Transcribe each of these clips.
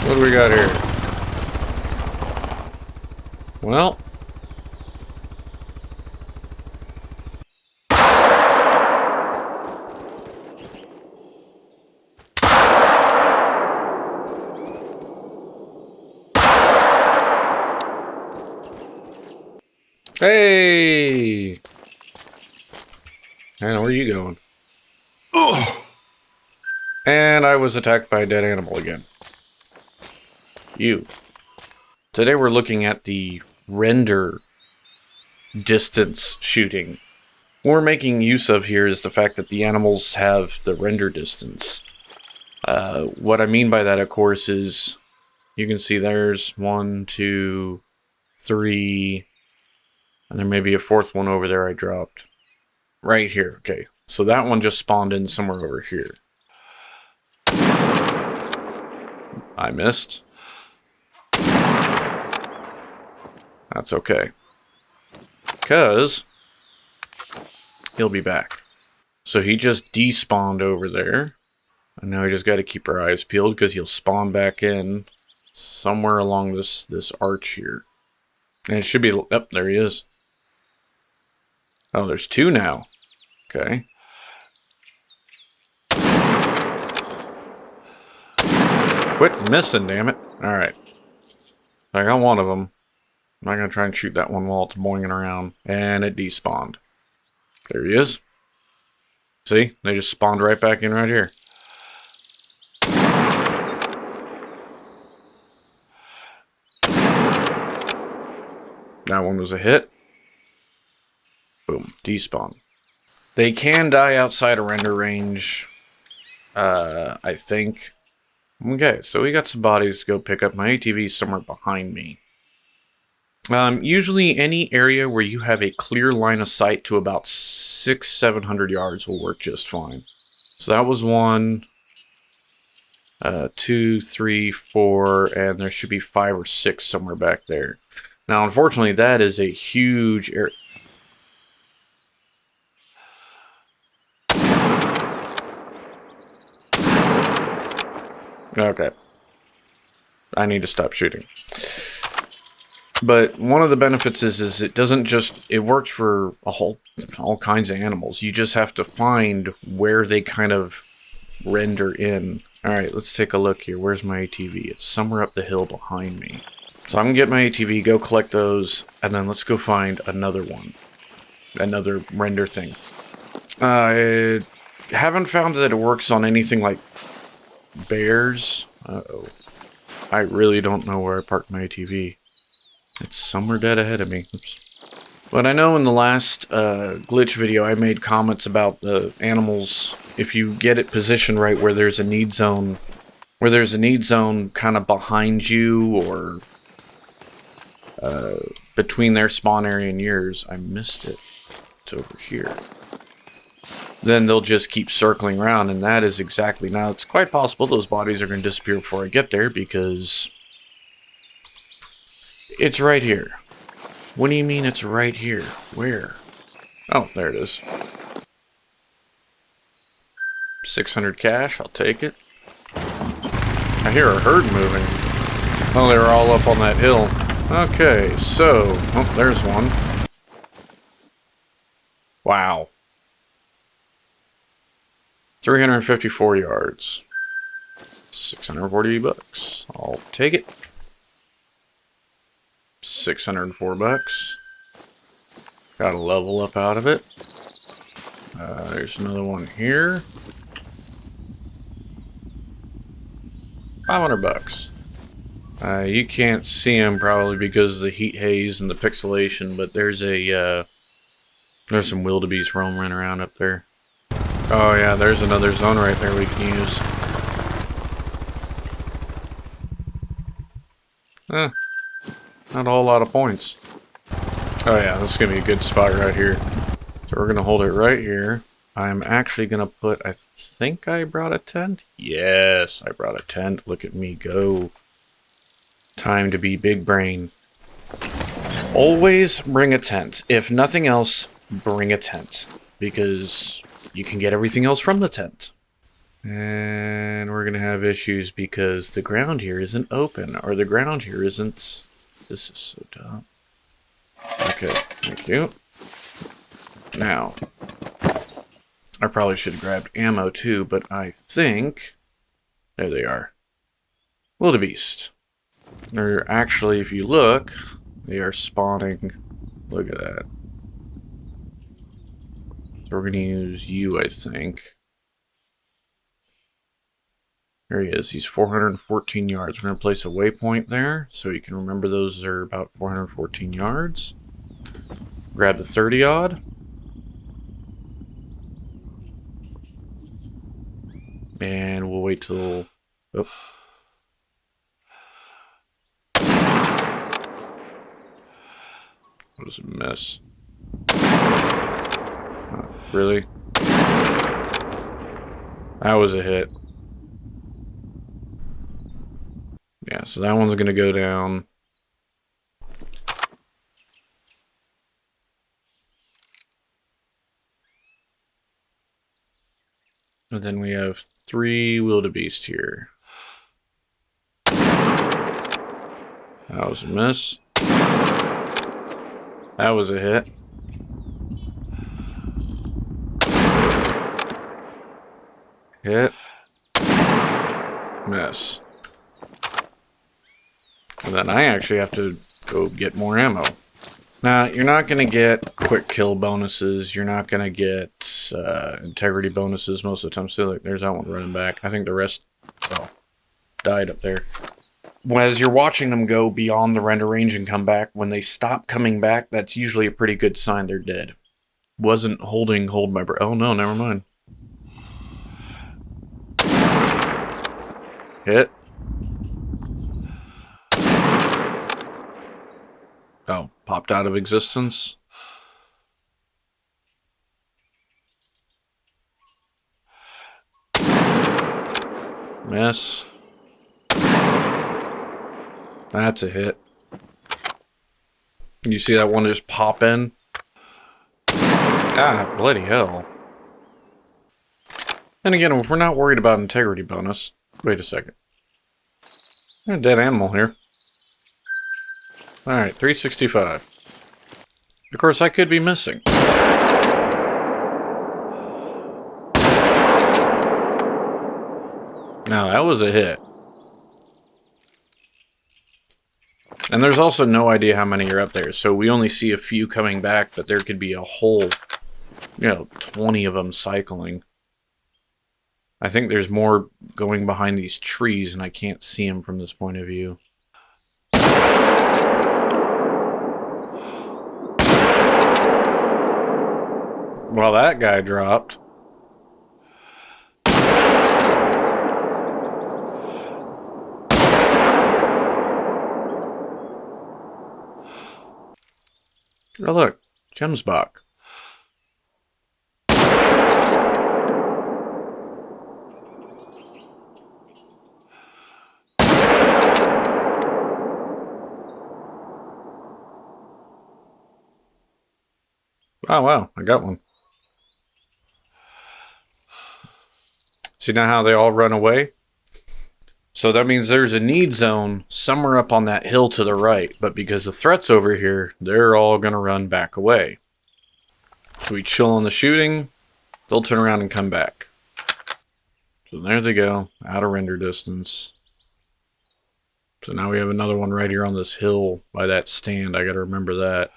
What do we got here? Well. Hey! Man, where are you going? Ugh. And I was attacked by a dead animal again. You. Today we're looking at the render distance shooting. What we're making use of here is the fact that the animals have the render distance. What I mean by that, of course, is you can see there's 1, 2, 3, and there may be a fourth one over there I dropped. Right here, okay. So that one just spawned in somewhere over here. I missed. That's okay. Because he'll be back. So he just despawned over there. And now we just got to keep our eyes peeled because he'll spawn back in somewhere along this arch here. And it should be... Oh, there he is. Oh, there's 2 now. Okay. Quit missing, damn it. Alright. I got one of them. I'm not going to try and shoot that one while it's boinging around. And it despawned. There he is. See? They just spawned right back in right here. That one was a hit. Boom. Despawn. They can die outside a render range. I think. Okay, so we got some bodies to go pick up. My ATV is somewhere behind me. Usually any area where you have a clear line of sight to about 600-700 yards will work just fine. So that was 1, 2, 3, 4, and there should be 5 or 6 somewhere back there. Now, unfortunately, that is a huge area. Okay. I need to stop shooting. But one of the benefits is it doesn't just... It works for all kinds of animals. You just have to find where they kind of render in. Alright, let's take a look here. Where's my ATV? It's somewhere up the hill behind me. So I'm going to get my ATV, go collect those, and then let's go find another one. Another render thing. I haven't found that it works on anything like bears. Uh-oh. I really don't know where I parked my ATV. It's somewhere dead ahead of me. Oops. But I know in the last glitch video I made comments about the animals. If you get it positioned right where there's a need zone, kind of behind you or between their spawn area and yours. I missed it. It's over here. Then they'll just keep circling around, and that is exactly... Now, it's quite possible those bodies are going to disappear before I get there, because... It's right here. What do you mean it's right here? Where? Oh, there it is. 600 cash, I'll take it. I hear a herd moving. Oh, they were all up on that hill. Okay, so... Oh, there's one. Wow. 354 yards. 640 bucks. I'll take it. 604 bucks. Got a level up out of it. There's another one here. 500 bucks. You can't see them probably because of the heat haze and the pixelation, but there's some wildebeest roaming around up there. Oh yeah, there's another zone right there we can use. Not a whole lot of points. Oh yeah, this is going to be a good spot right here. So we're going to hold it right here. I'm actually going to put, I think I brought a tent? Yes, I brought a tent. Look at me go. Time to be big brain. Always bring a tent. If nothing else, bring a tent. Because you can get everything else from the tent. And we're going to have issues because the ground here isn't open, or the ground here isn't... This is so dumb. Okay, thank you. Now, I probably should have grabbed ammo too, but I think... There they are. Wildebeest. They're actually, if you look, they are spawning. Look at that. So we're going to use you, I think. There he is. He's 414 yards. We're going to place a waypoint there so you can remember those are about 414 yards. Grab the 30-odd. And we'll wait till... Oh. What was a miss? Really? That was a hit. Yeah, so that one's going to go down. And then we have 3 wildebeest here. That was a miss. That was a hit. Hit. Miss. And then I actually have to go get more ammo. Now, you're not going to get quick kill bonuses. You're not going to get integrity bonuses most of the time. So, like, there's that one running back. I think the rest died up there. As you're watching them go beyond the render range and come back, when they stop coming back, that's usually a pretty good sign they're dead. Wasn't hold my breath. Oh no, never mind. Hit. Oh, popped out of existence. Miss. That's a hit. You see that one just pop in? Ah, bloody hell. And again, if we're not worried about integrity bonus... Wait a second. There's a dead animal here. Alright, 365. Of course, I could be missing. Now, that was a hit. And there's also no idea how many are up there, so we only see a few coming back, but there could be a whole, 20 of them cycling. I think there's more going behind these trees, and I can't see them from this point of view. Well, that guy dropped. Oh, look. Gemsbach. Oh, wow. I got one. See now how they all run away? So that means there's a need zone somewhere up on that hill to the right, but because the threat's over here, they're all going to run back away. So we chill on the shooting, they'll turn around and come back. So there they go, out of render distance. So now we have another one right here on this hill by that stand. I got to remember that.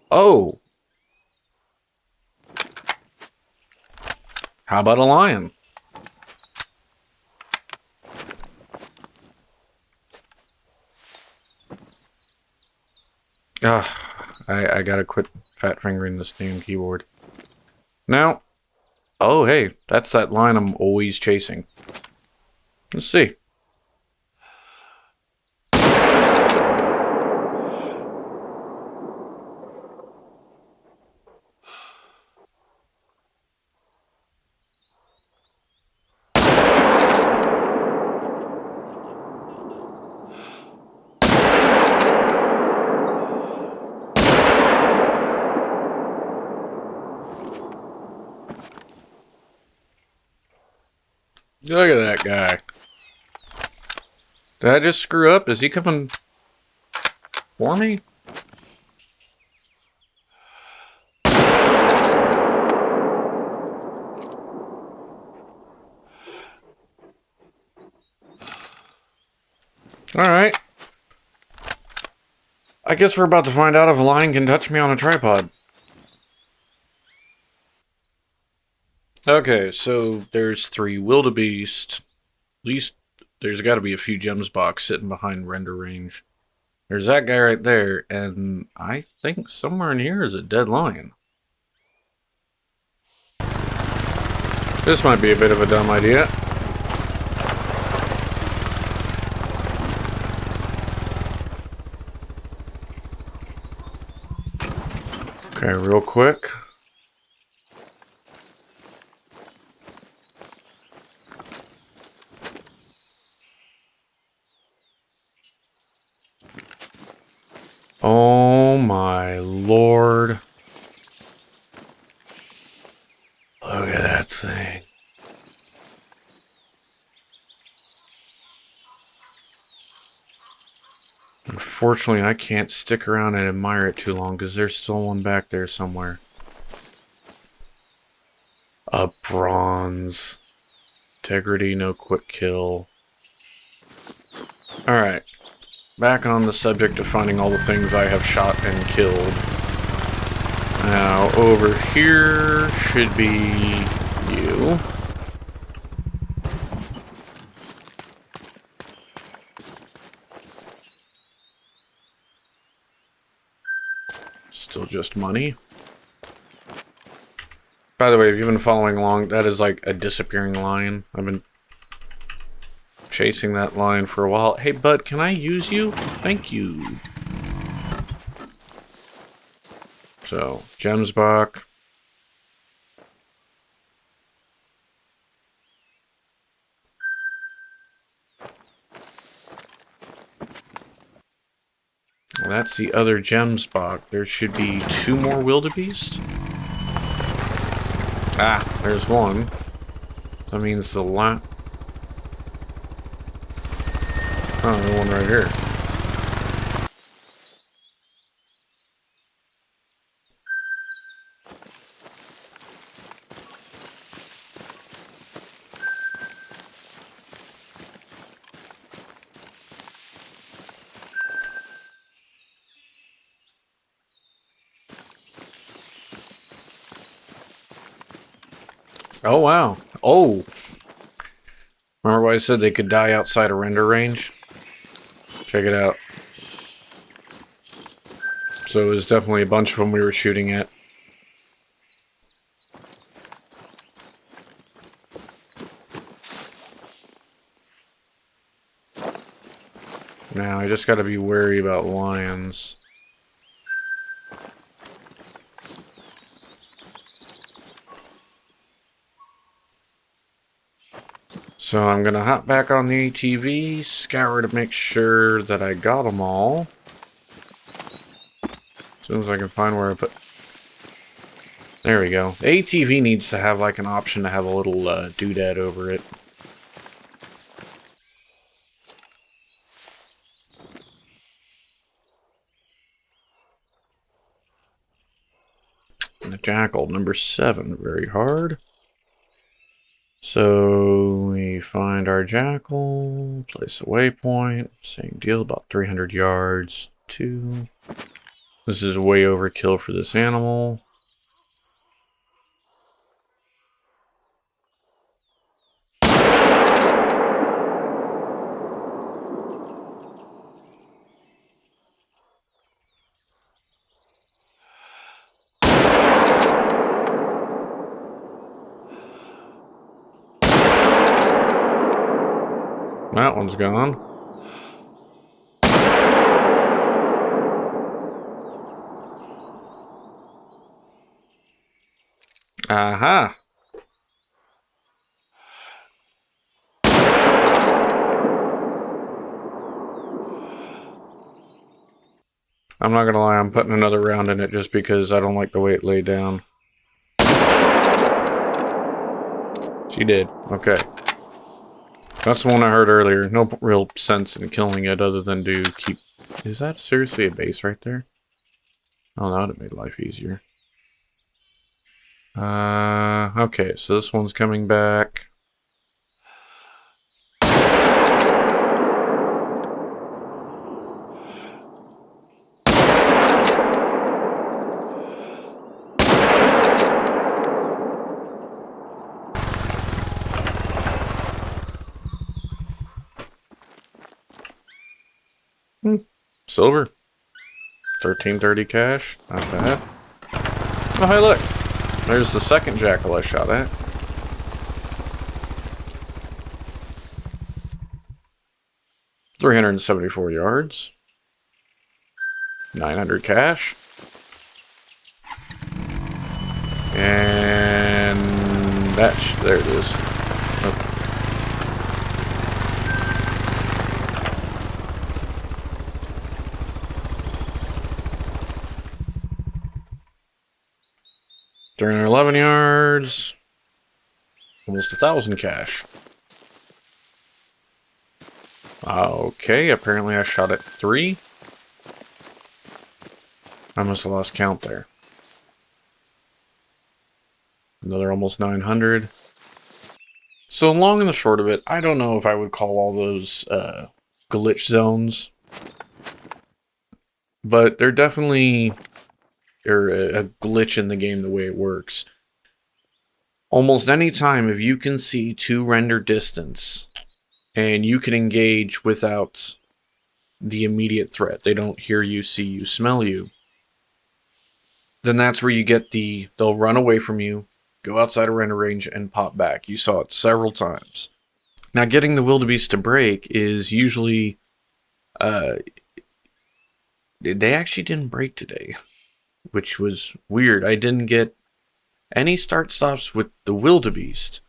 Oh! How about a lion? I gotta quit fat fingering this damn keyboard. Now, oh hey, that's that line I'm always chasing. Let's see. Look at that guy. Did I just screw up? Is he coming for me? Alright. I guess we're about to find out if a lion can touch me on a tripod. Okay, so there's 3 wildebeest. At least there's got to be a few Gemsbok sitting behind render range. There's that guy right there, and I think somewhere in here is a dead lion. This might be a bit of a dumb idea. Okay, real quick. Oh my lord. Look at that thing. Unfortunately, I can't stick around and admire it too long because there's still one back there somewhere. A bronze. Integrity, no quick kill. Alright. Back on the subject of finding all the things I have shot and killed. Now, over here should be you. Still just money. By the way, if you've been following along, that is like a disappearing lion. I've been chasing that lion for a while. Hey, bud, can I use you? Thank you. So, Gemsbok. Well, that's the other Gemsbok. There should be 2 more wildebeest. Ah, there's one. That means the last... Oh, there's one right here. Oh, wow. Oh! Remember what I said they could die outside of render range? Check it out. So it was definitely a bunch of them we were shooting at. Now, I just gotta be wary about lions. So I'm gonna hop back on the ATV, scour to make sure that I got them all. As soon as I can find where I put... There we go. The ATV needs to have like an option to have a little doodad over it. And the jackal, number 7, very hard. So we find our jackal, place a waypoint, same deal, about 300 yards. 2. This is way overkill for this animal. That one's gone. Aha! I'm not gonna lie, I'm putting another round in it just because I don't like the way it laid down. She did. Okay. That's the one I heard earlier. No real sense in killing it other than to keep... Is that seriously a base right there? Oh, that would have made life easier. Okay, so this one's coming back. Silver. 1330 cash. Not bad. Oh, hey, look. There's the second jackal I shot at. $374 yards. 900 cash. And there it is. Okay. $311 yards. Almost 1,000 cash. Okay, apparently I shot at 3. I must have lost count there. Another almost 900. So long and the short of it, I don't know if I would call all those glitch zones. But they're definitely a glitch in the game the way it works. Almost any time if you can see 2 render distance and you can engage without the immediate threat, they don't hear you, see you, smell you, then that's where you get they'll run away from you, go outside a render range, and pop back. You saw it several times. Now, getting the wildebeest to break is usually... they actually didn't break today, which was weird. I didn't get any start stops with the wildebeest.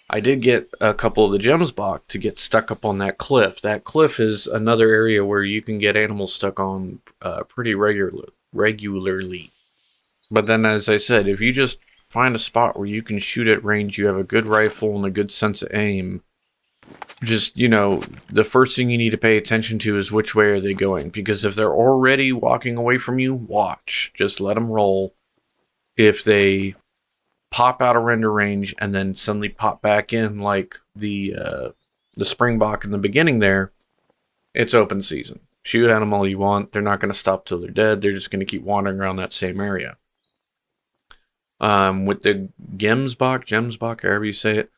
I did get a couple of the gemsbok to get stuck up on that cliff. That cliff is another area where you can get animals stuck on pretty regularly. But then, as I said, if you just find a spot where you can shoot at range, you have a good rifle and a good sense of aim, just, the first thing you need to pay attention to is which way are they going. Because if they're already walking away from you, watch. Just let them roll. If they pop out of render range and then suddenly pop back in like the springbok in the beginning there, it's open season. Shoot at them all you want. They're not going to stop till they're dead. They're just going to keep wandering around that same area. With the gemsbok, however you say it,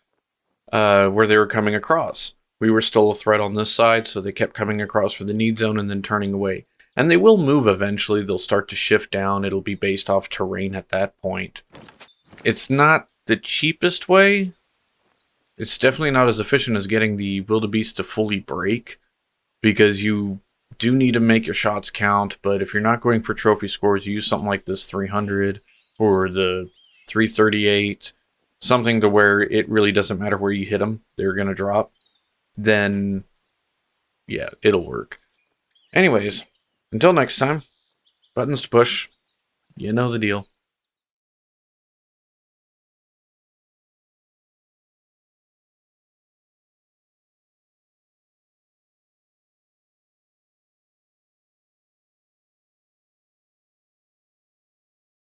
where they were coming across. We were still a threat on this side, so they kept coming across for the need zone and then turning away. And they will move eventually. They'll start to shift down. It'll be based off terrain at that point. It's not the cheapest way. It's definitely not as efficient as getting the wildebeest to fully break, because you do need to make your shots count. But if you're not going for trophy scores, use something like this 300 or the 338, something to where it really doesn't matter where you hit them, they're going to drop. Then, yeah, it'll work. Anyways, until next time, buttons to push. You know the deal.